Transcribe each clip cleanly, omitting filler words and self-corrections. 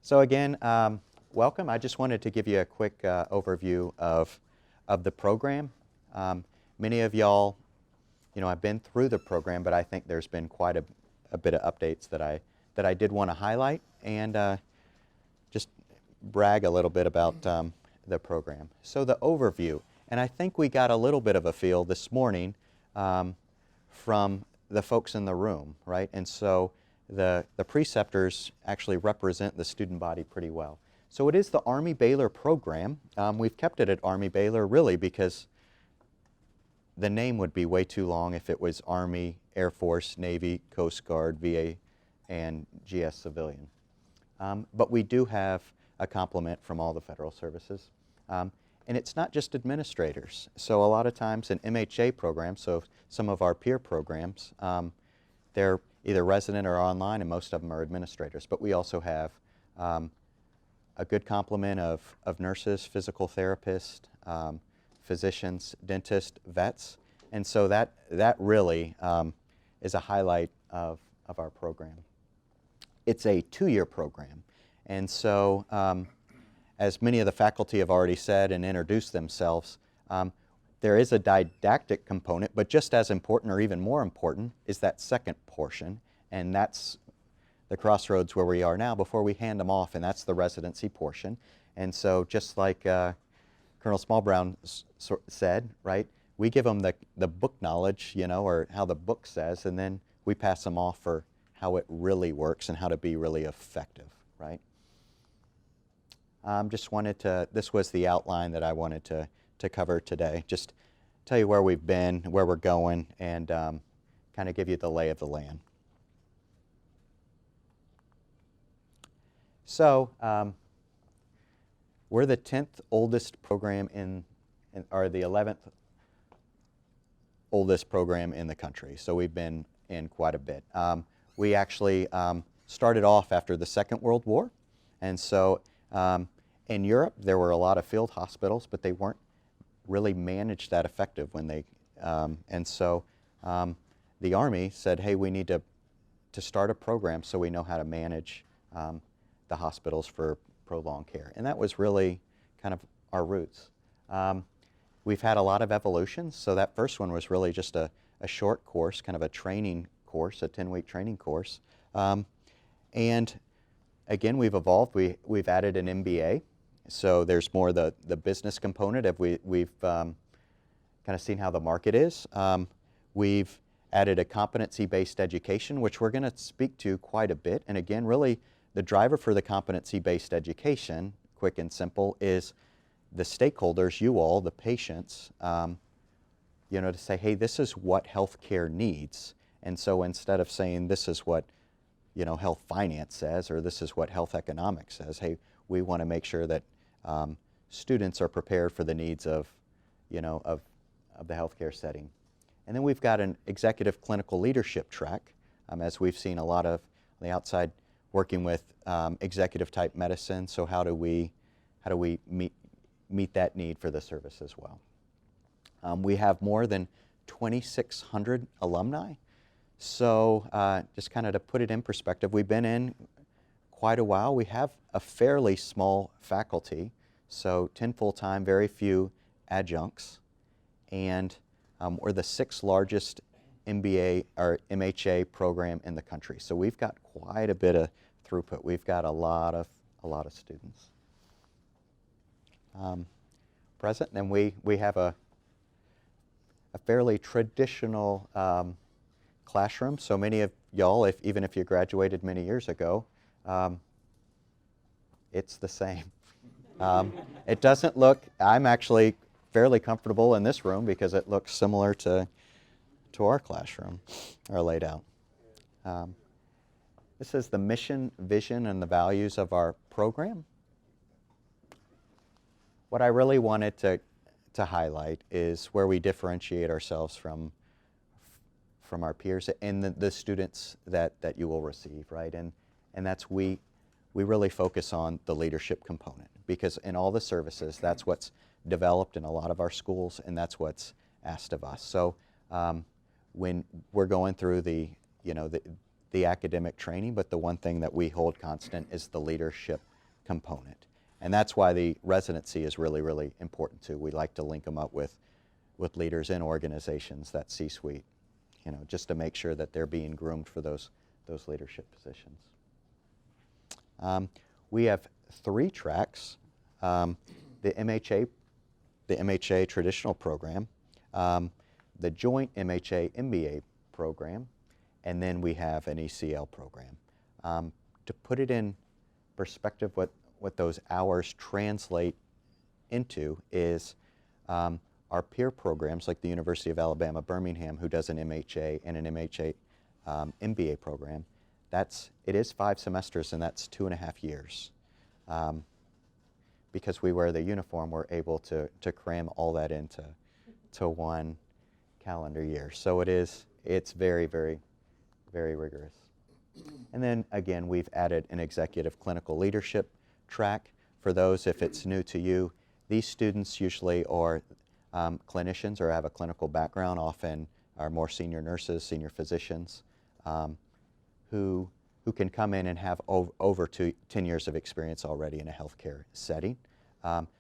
So again, welcome. I just wanted to give you a quick overview of the program. Many of y'all, I've been through the program, but I think there's been quite a bit of updates that I did want to highlight and just brag a little bit about the program. So the overview, and I think we got a little bit of a feel this morning from the folks in the room, right? And so the preceptors actually represent the student body pretty well. So it is the Army-Baylor program. We've kept it at Army-Baylor really because the name would be way too long if it was Army, Air Force, Navy, Coast Guard, VA, and GS Civilian. But we do have a complement from all the federal services. And it's not just administrators. So a lot of times in MHA programs, so some of our peer programs, they're either resident or online, and most of them are administrators. But we also have a good complement of nurses, physical therapists, physicians, dentists, vets. And so that really is a highlight of our program. It's a 2-year program. And so as many of the faculty have already said and introduced themselves, there is a didactic component, but just as important or even more important is that second portion, and that's the crossroads where we are now before we hand them off, and that's the residency portion. And so just like Colonel Smallbrown said, right, we give them the book knowledge, or how the book says, and then we pass them off for how it really works and how to be really effective, right? This was the outline that I wanted to cover today. Just tell you where we've been, where we're going, and kind of give you the lay of the land. So we're the 10th oldest program or the 11th oldest program in the country. So we've been in quite a bit. We actually started off after the Second World War. And so in Europe, there were a lot of field hospitals, but they weren't really managed that effective when they, and so the Army said, hey, we need to start a program so we know how to manage the hospitals for prolonged care. And that was really kind of our roots. We've had a lot of evolutions. So that first one was really just a short course, kind of a training course, a 10-week training course. And again, we've evolved. We've added an MBA. So there's more the business component of we've kind of seen how the market is. We've added a competency-based education, which we're going to speak to quite a bit. And again, really the driver for the competency-based education, quick and simple, is the stakeholders, you all, the patients, to say, hey, this is what healthcare needs. And so instead of saying this is what health finance says or this is what health economics says, hey, we want to make sure that students are prepared for the needs of the healthcare setting. And then we've got an executive clinical leadership track, as we've seen a lot of on the outside working with executive type medicine. So how do we meet that need for the service as well? We have more than 2,600 alumni. So just kind of to put it in perspective, we've been in quite a while. We have a fairly small faculty, so 10 full-time, very few adjuncts, and we're the 6th largest MBA or MHA program in the country. So we've got quite a bit of throughput. We've got a lot of students. Present, and we have a fairly traditional classroom. So many of y'all, even if you graduated many years ago, it's the same. It doesn't look, I'm actually fairly comfortable in this room because it looks similar to our classroom, or laid out. This is the mission, vision, and the values of our program. What I really wanted to highlight is where we differentiate ourselves from our peers and the students that you will receive, right? And that's we really focus on the leadership component because in all the services, that's what's developed in a lot of our schools and that's what's asked of us. So when we're going through the academic training, but the one thing that we hold constant is the leadership component. And that's why the residency is really, really important too. We like to link them up with leaders in organizations, that C-suite, just to make sure that they're being groomed for those leadership positions. We have 3 tracks. The MHA traditional program, the joint MHA MBA program, and then we have an ECL program. To put it in perspective, what those hours translate into is our peer programs like the University of Alabama, Birmingham, who does an MHA and an MHA MBA program. It is 5 semesters, and that's 2.5 years. Because we wear the uniform, we're able to cram all that into one calendar year. So it's very, very, very rigorous. And then again, we've added an executive clinical leadership track. For those, if it's new to you, these students usually are clinicians or have a clinical background, often are more senior nurses, senior physicians, who can come in and have over 10 years of experience already in a healthcare setting.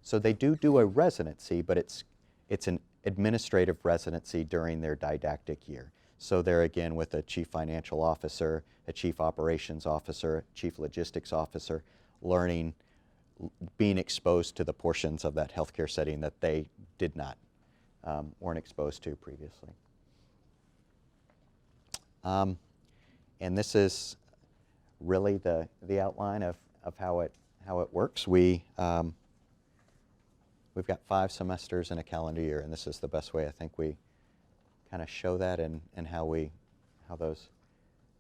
So they do a residency, but it's an administrative residency during their didactic year. So they're again with a chief financial officer, a chief operations officer, chief logistics officer, learning, being exposed to the portions of that healthcare setting that they weren't exposed to previously. And this is really the outline of how it works. We've got 5 semesters in a calendar year, and this is the best way I think we kind of show that and how those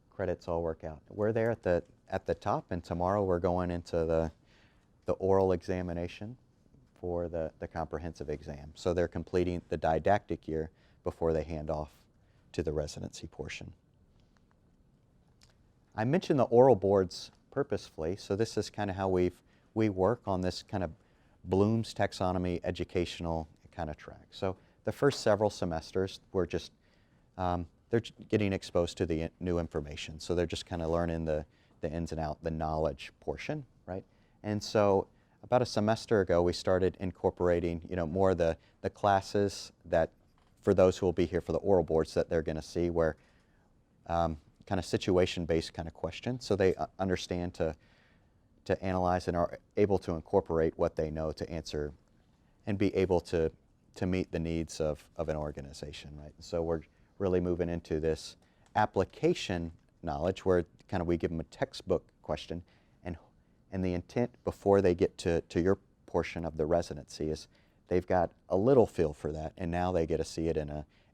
credits all work out. We're there at the top, and tomorrow we're going into the oral examination for the comprehensive exam. So they're completing the didactic year before they hand off to the residency portion. I mentioned the oral boards purposefully, so this is kind of how we work on this kind of Bloom's taxonomy educational kind of track. So the first several semesters, we're just, they're getting exposed to the new information. So they're just kind of learning the ins and outs, the knowledge portion, right? And so about a semester ago, we started incorporating, more of the classes that, for those who will be here for the oral boards, that they're going to see, where kind of situation-based kind of questions, so they understand to analyze and are able to incorporate what they know to answer and be able to meet the needs of an organization, right? So we're really moving into this application knowledge where kind of we give them a textbook question, and the intent before they get to your portion of the residency is they've got a little feel for that, and now they get to see it in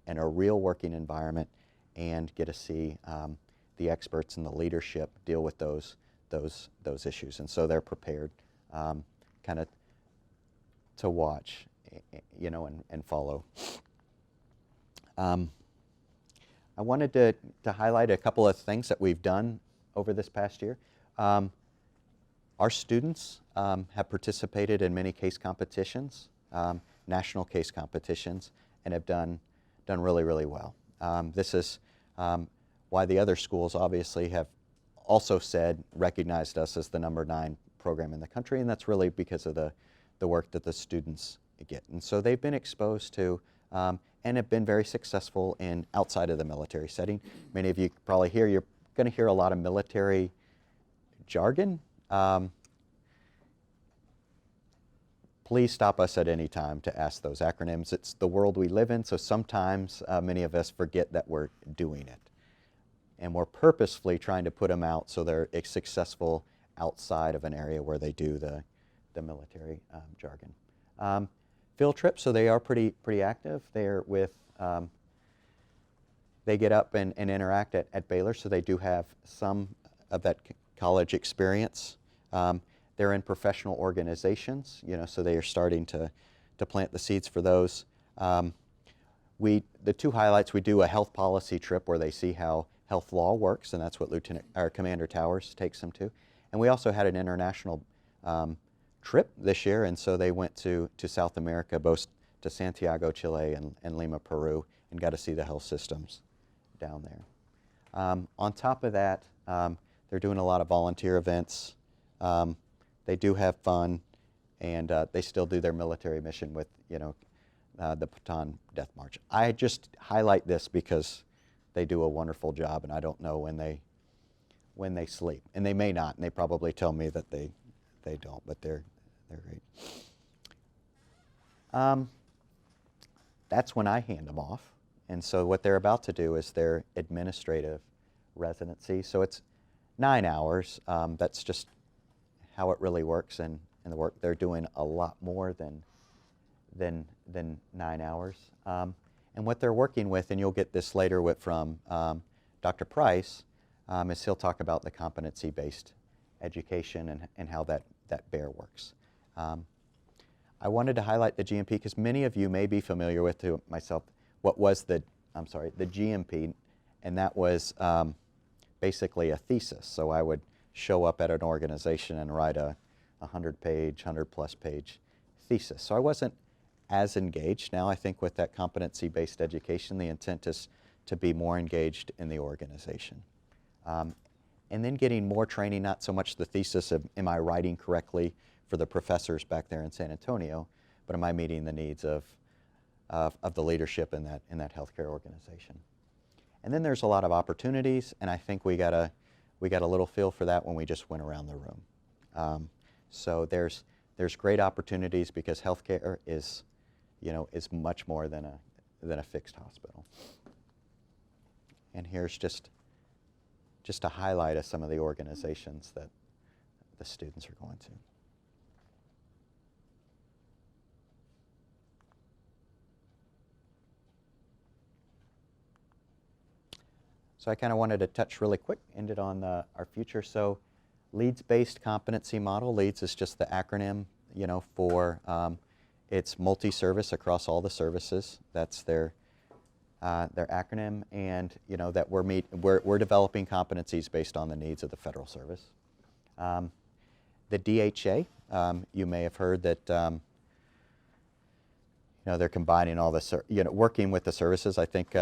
a real working environment and get to see the experts and the leadership deal with those issues. And so they're prepared kind of to watch, and follow. I wanted to highlight a couple of things that we've done over this past year. Our students have participated in many case competitions, national case competitions, and have done really, really well. This is why the other schools obviously have also recognized us as the #9 program in the country, and that's really because of the work that the students get. And so they've been exposed to and have been very successful in outside of the military setting. Many of you probably you're going to hear a lot of military jargon. Please stop us at any time to ask those acronyms. It's the world we live in, so sometimes many of us forget that we're doing it. And we're purposefully trying to put them out so they're successful outside of an area where they do the military jargon. Field trips, so they are pretty active. They're with, they get up and interact at Baylor, so they do have some of that college experience. They're in professional organizations, so they are starting to plant the seeds for those. The 2 highlights, we do a health policy trip where they see how health law works, and that's what Commander Towers takes them to. And we also had an international trip this year, and so they went to South America, both to Santiago, Chile, and Lima, Peru, and got to see the health systems down there. On top of that, they're doing a lot of volunteer events, they do have fun, and they still do their military mission with, the Bataan Death March. I just highlight this because they do a wonderful job, and I don't know when they sleep, and they may not, and they probably tell me that they don't, but they're great. That's when I hand them off, and so what they're about to do is their administrative residency. So it's 9 hours. That's just how it really works in the work. They're doing a lot more than 9 hours. And what they're working with, and you'll get this later from Dr. Price, is he'll talk about the competency-based education and how that BEAR works. I wanted to highlight the GMP because many of you may be familiar with, to myself, what was the GMP, and that was basically a thesis. So I would show up at an organization and write a 100-page, 100-plus page thesis. So I wasn't as engaged. Now I think with that competency-based education, the intent is to be more engaged in the organization. And then getting more training, not so much the thesis of am I writing correctly for the professors back there in San Antonio, but am I meeting the needs of the leadership in that healthcare organization. And then there's a lot of opportunities, and I think we got a little feel for that when we just went around the room. So there's great opportunities because healthcare is much more than a fixed hospital. And here's just a highlight of some of the organizations that the students are going to. So I kind of wanted to touch really quick, ended on our future. So LEADS-based competency model. LEADS is just the acronym, for it's multi-service across all the services. That's their acronym, and that we're developing competencies based on the needs of the federal service. The DHA, you may have heard that they're combining all the working with the services. I think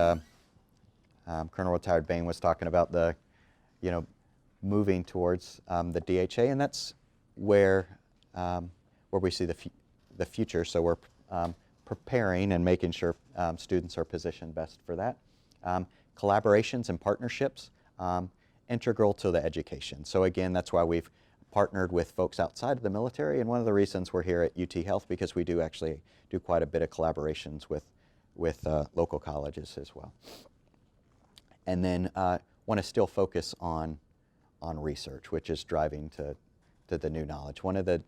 Colonel Retired Bain was talking about the moving towards the DHA, and that's where we see the future. So we're preparing and making sure students are positioned best for that. Collaborations and partnerships, integral to the education. So again, that's why we've partnered with folks outside of the military, and one of the reasons we're here at UT Health, because we do actually do quite a bit of collaborations with local colleges as well. And then want to still focus on research, which is driving to the new knowledge. One of the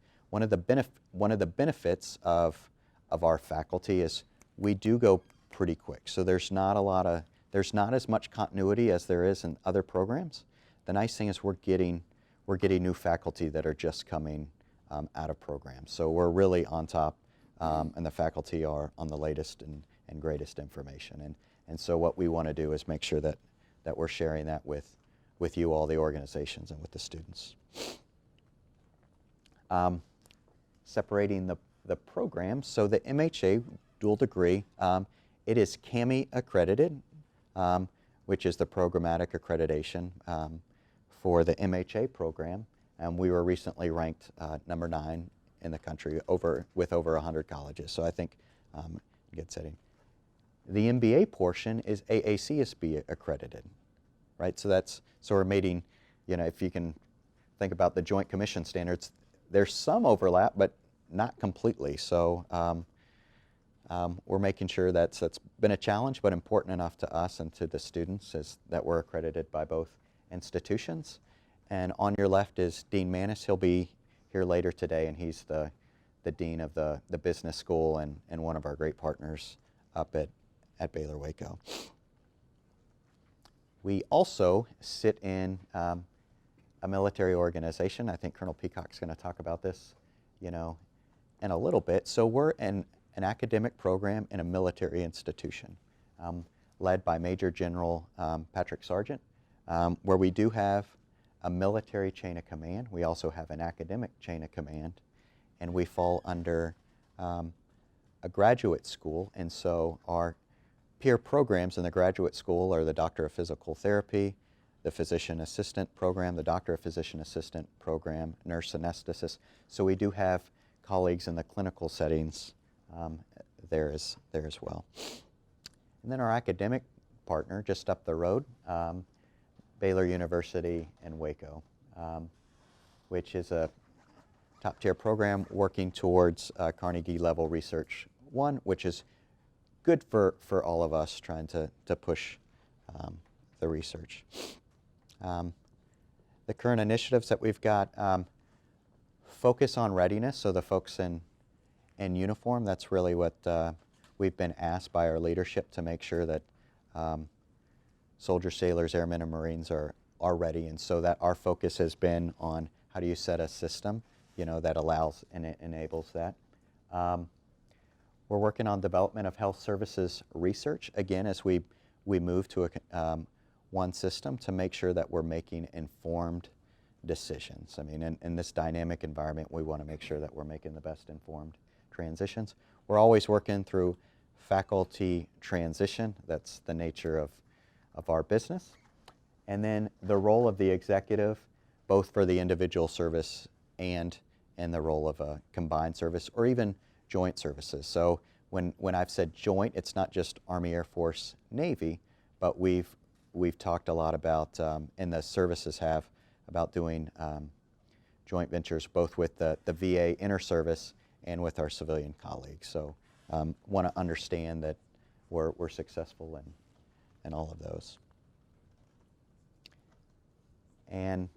benefits of our faculty is we do go pretty quick. So there's not as much continuity as there is in other programs. The nice thing is we're getting new faculty that are just coming out of programs. So we're really on top, and the faculty are on the latest and greatest information. And so what we want to do is make sure that we're sharing that with you all, the organizations, and with the students. Separating the programs, so the MHA dual degree, it is CAMI accredited, which is the programmatic accreditation for the MHA program, and we were recently ranked number 9 in the country with over 100 colleges. So I think good setting. The MBA portion is AACSB accredited, right? So we're meeting, if you can think about the Joint Commission standards, there's some overlap, but not completely. So we're making sure that's been a challenge, but important enough to us and to the students is that we're accredited by both institutions. And on your left is Dean Manis. He'll be here later today, and he's the dean of the business school and one of our great partners up at Baylor Waco. We also sit in a military organization. I think Colonel Peacock's going to talk about this, in a little bit. So we're an academic program in a military institution, led by Major General Patrick Sargent, where we do have a military chain of command. We also have an academic chain of command, and we fall under a graduate school. And so our peer programs in the graduate school are the Doctor of Physical Therapy, the physician assistant program, the doctor of physician assistant program, nurse anesthetist. So we do have colleagues in the clinical settings there as well. And then our academic partner just up the road, Baylor University in Waco, which is a top-tier program working towards Carnegie level research 1, which is good for all of us trying to push the research. The current initiatives that we've got focus on readiness, so the folks in uniform, that's really what we've been asked by our leadership to make sure that soldiers, sailors, airmen, and Marines are ready, and so that our focus has been on how do you set a system, that allows and it enables that. We're working on development of health services research, again, as we move to one system to make sure that we're making informed decisions. I mean, in this dynamic environment, we want to make sure that we're making the best informed transitions. We're always working through faculty transition. That's the nature of our business. And then the role of the executive, both for the individual service and in the role of a combined service or even joint services. So when I've said joint, it's not just Army, Air Force, Navy, but we've talked a lot about, and the services have, about doing joint ventures both with the VA inter-service and with our civilian colleagues. So want to understand that we're successful in all of those. And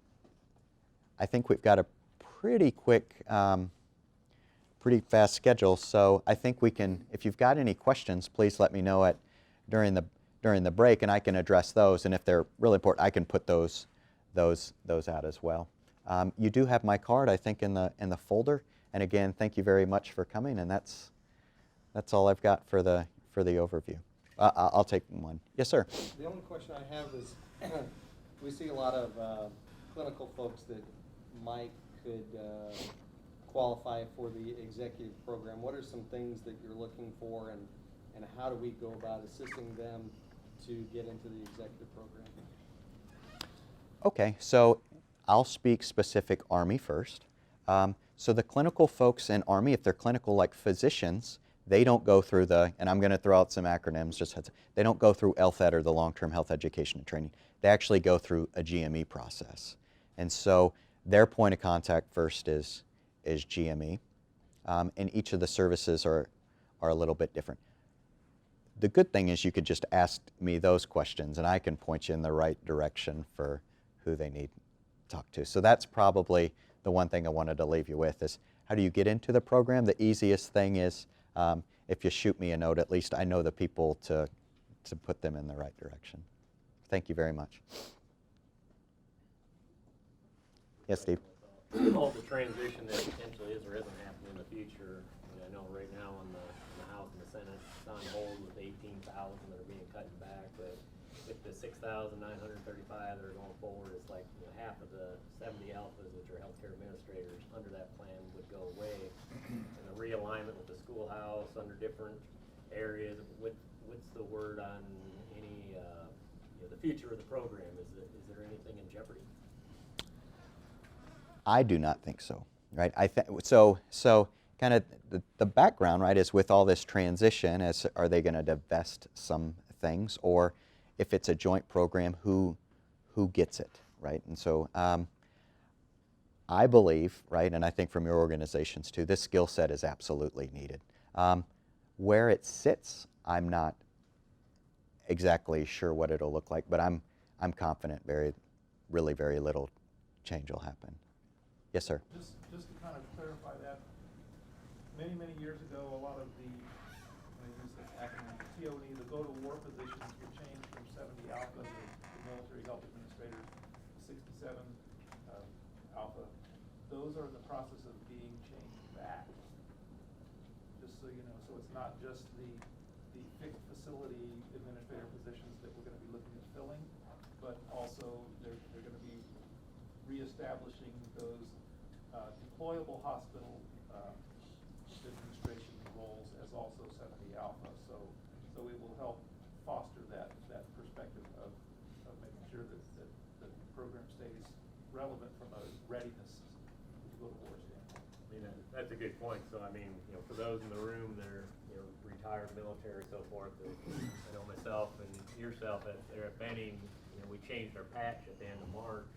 I think we've got a pretty quick, pretty fast schedule, so I think we can, if you've got any questions, please let me know during the break, and I can address those, and if they're really important, I can put those out as well. You do have my card, I think, in the folder, and again, thank you very much for coming, and that's all I've got for the overview. I'll take one. Yes, sir. The only question I have is, we see a lot of clinical folks that could qualify for the executive program. What are some things that you're looking for, and how do we go about assisting them to get into the executive program? Okay, so I'll speak specific Army first. So the clinical folks in Army, if they're clinical like physicians, they don't go through and I'm going to throw out some acronyms, they don't go through LTHED or the Long-Term Health Education and Training. They actually go through a GME process. And so their point of contact first is GME. And each of the services are a little bit different. The good thing is you could just ask me those questions and I can point you in the right direction for who they need to talk to. So that's probably the one thing I wanted to leave you with is how do you get into the program? The easiest thing is if you shoot me a note, at least I know the people to put them in the right direction. Thank you very much. Yes, Steve? All the transition that potentially is or isn't happening in the future. I know right now in the House and the Senate, it's on hold with 18,000 that are being cut back, but with the 6,935 that are going forward, it's like half of the 70 alphas, which are healthcare administrators, under that plan would go away. And the realignment with the schoolhouse under different areas, what's the word on any, the future of the program? Is there anything in jeopardy? I do not think so, right? So kind of the background, right, is with all this transition, are they going to divest some things, or if it's a joint program, who gets it, right? And so I believe, right, and I think from your organizations too, this skill set is absolutely needed. Where it sits, I'm not exactly sure what it'll look like, but I'm confident really very little change will happen. Yes, sir. Just to kind of clarify that, many years ago, a lot of the, when I use this acronym, TOE, the go-to-war positions were changed from 70 Alpha to Military Health Administrator, 67 Alpha. Those are in the process of being changed back. Just so you know, so it's not just the fixed facility administrator positions that we're going to be looking at filling, but also they're going to be reestablishing those deployable hospital administration roles as also 70 Alpha. So it will help foster that perspective of making sure that relevant from a readiness to go to war standpoint. I mean, that's a good point. So, I mean, you know, for those in the room that are, you know, retired military, so forth, I know myself and yourself there at Benning, you know, we changed our patch at the end of March.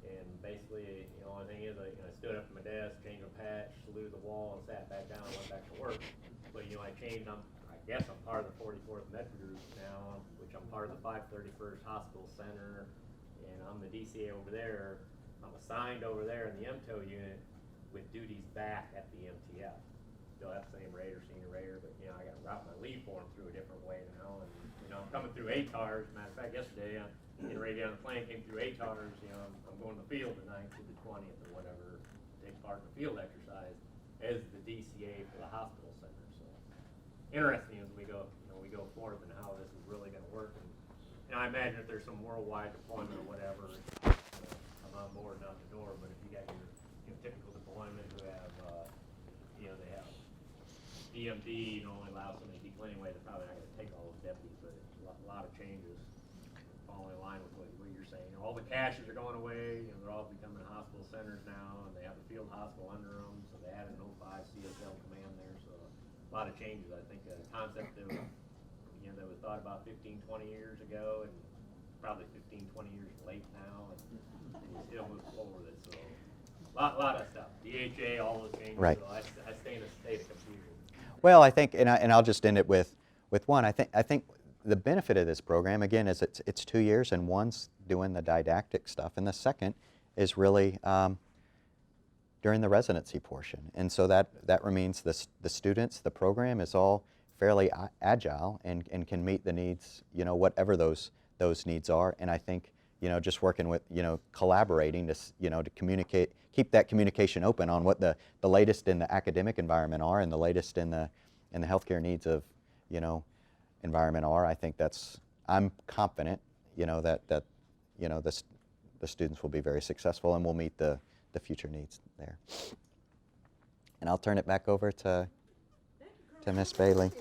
And basically, you know, the thing is, I stood up from my desk, changed my patch, saluted the wall, and sat back down and went back to work. But, you know, I guess I'm part of the 44th Med Group now, which I'm part of the 531st Hospital Center, and I'm the DCA over there. I'm assigned over there in the MTO unit with duties back at the MTF. Still have the same rater, senior rater, but, you know, I got to route my leave form through a different way now. And, you know, I'm coming through ATARs. Matter of fact, yesterday, getting ready down the plane, came through ATARs. You know, I'm going to the field the 9th to the 20th or whatever, take part in the field exercise as the DCA for the hospital center. So interesting as we go forth and how this is really going to work. And I imagine if there's some worldwide deployment or whatever, I'm on board, not the door. But if you got your typical deployment who have, you know, they have DMD, you know, only allow so many people anyway. They're probably not going to take all those deputies, but it's a lot of changes. Falling in line with what you're saying. You know, all the caches are going away. You know, they're all becoming hospital centers now, and they have a field hospital under them. So they added an 05 CSL command there. So a lot of changes. I think a concept that that was thought about 15, 20 years ago, and probably 15, 20 years late now, and you still move forward with it. So a lot of stuff. DHA, all those changes. Right. So I stay in a state of confusion. Well, I think, and I'll just end it with one. I think the benefit of this program, again, is it's 2 years, and one's doing the didactic stuff, and the second is really during the residency portion. And so that means the students, the program is all fairly agile and can meet the needs, you know, whatever those needs are. And I think, you know, just working with, you know, collaborating to, you know, to communicate, keep that communication open on what the latest in the academic environment are and the latest in the healthcare needs of, you know, environment are. I think I'm confident, you know, that you know, the students will be very successful and will meet the future needs there. And I'll turn it back over to Miss Bailey.